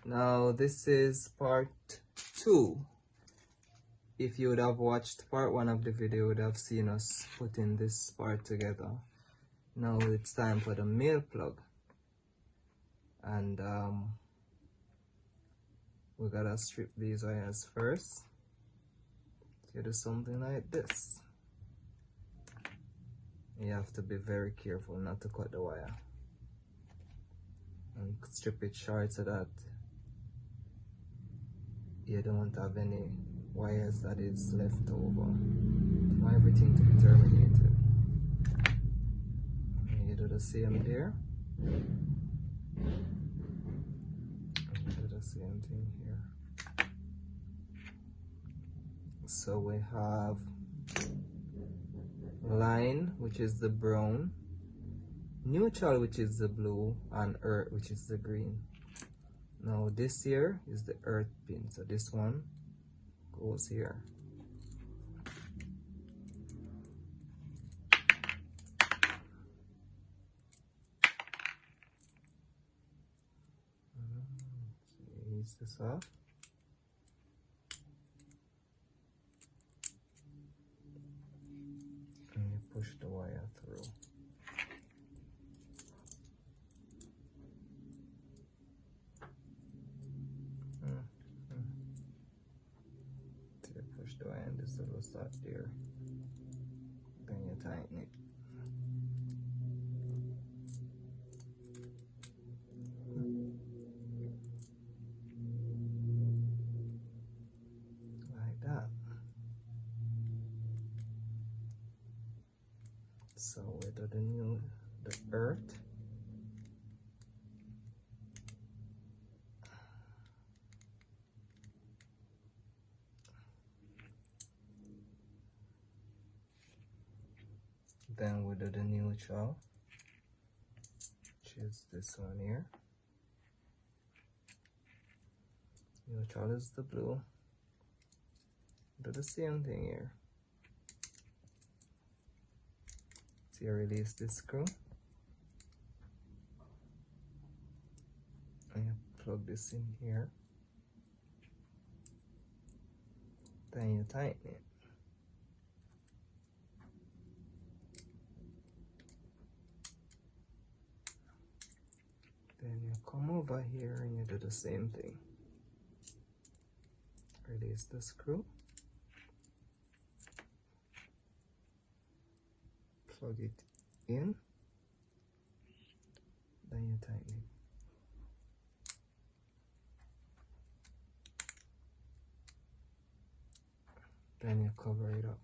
Now this is part 2. If you would have watched part 1 of the video, you would have seen us putting this part together. Now it's time for the male plug, and we gotta strip these wires first. You do something like this. You have to be very careful not to cut the wire, and strip it short so that you don't have any wires that is left over. Want everything to be terminated. And you do the same there. And you do the same thing here. So we have line, which is the brown, neutral, which is the blue, and earth, which is the green. Now this here is the earth pin, so this one goes here. Ease this off. And you push the wire through. Push the wire in this little slot there. Then you tighten it. Like that. So we do the earth. Then we do the neutral, which is this one here. Neutral is the blue. Do the same thing here. So you release this screw. And you plug this in here. Then you tighten it. Then you come over here and you do the same thing. Release the screw. Plug it in. Then you tighten it. Then you cover it up.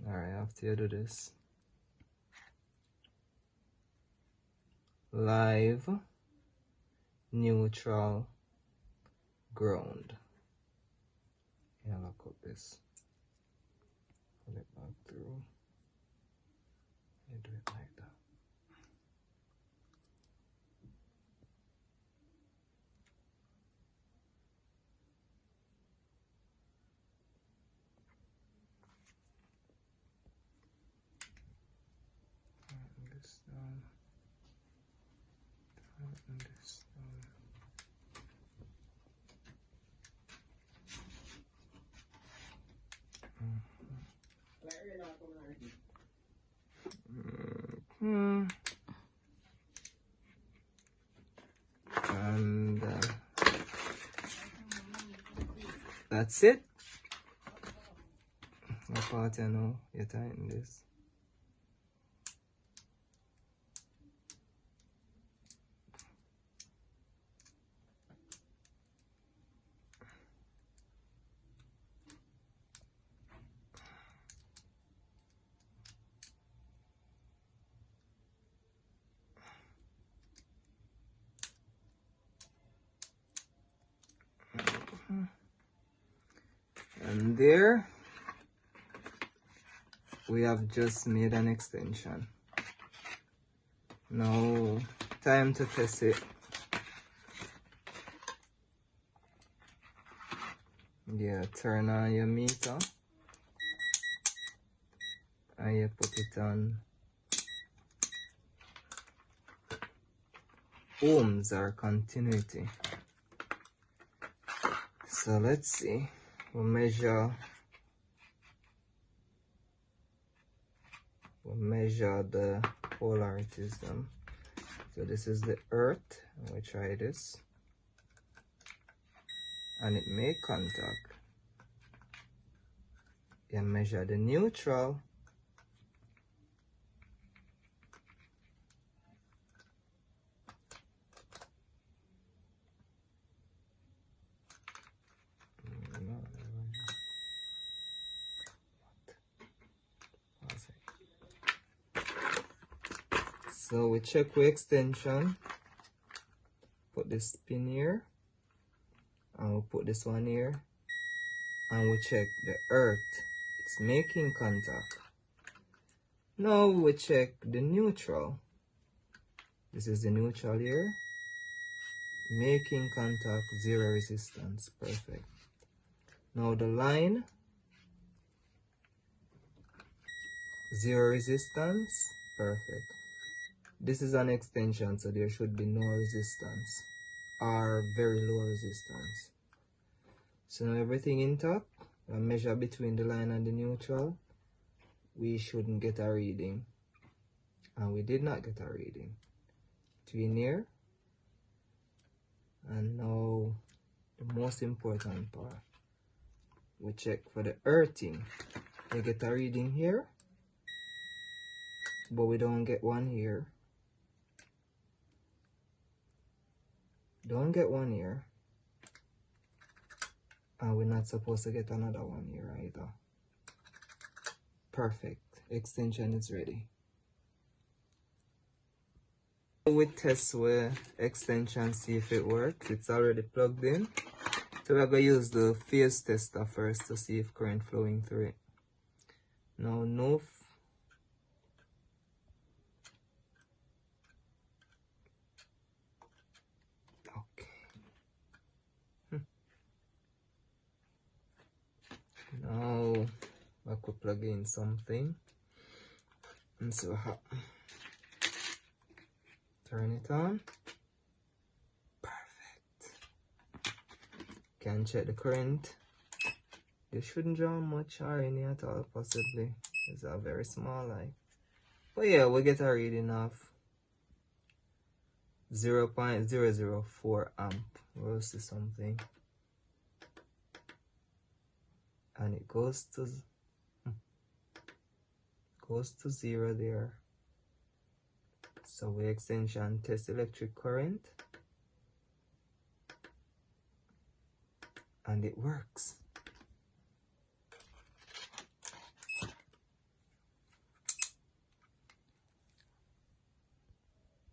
Alright, after you do this, live, neutral, ground. Yeah, lock up this. Pull it back through. You do it like that. Tighten this down. Tighten this down. And that's it. My part, you know, you tighten this. And there we have just made an extension. Now time to test it. Yeah, turn on your meter and you put it on ohms or continuity. So let's see, we'll measure the polarities. So this is the earth, and we try this, and it make contact. You measure the neutral, so we check with extension, put this pin here, and we'll put this one here, and we check the earth, it's making contact. Now we check the neutral, this is the neutral here, making contact, zero resistance, perfect. Now the line, zero resistance, perfect. This is an extension, so there should be no resistance or very low resistance. So now everything intact, I measure between the line and the neutral, we shouldn't get a reading, and we did not get a reading. Between here, and now the most important part, we check for the earthing. We get a reading here, but we don't get one here. Don't get one here, and we're not supposed to get another one here either. Perfect, extension is ready. We test with extension, see if it works. It's already plugged in, so we're going to use the phase tester first to see if current flowing through it. Now no now I could plug in something and see what happens. Turn it on. Perfect. Can check the current. This shouldn't draw much or any at all, possibly. It's a very small light. But yeah, we'll get a reading of 0.004 amp. We'll see something. And it goes to zero there. So we extension test electric current, and it works.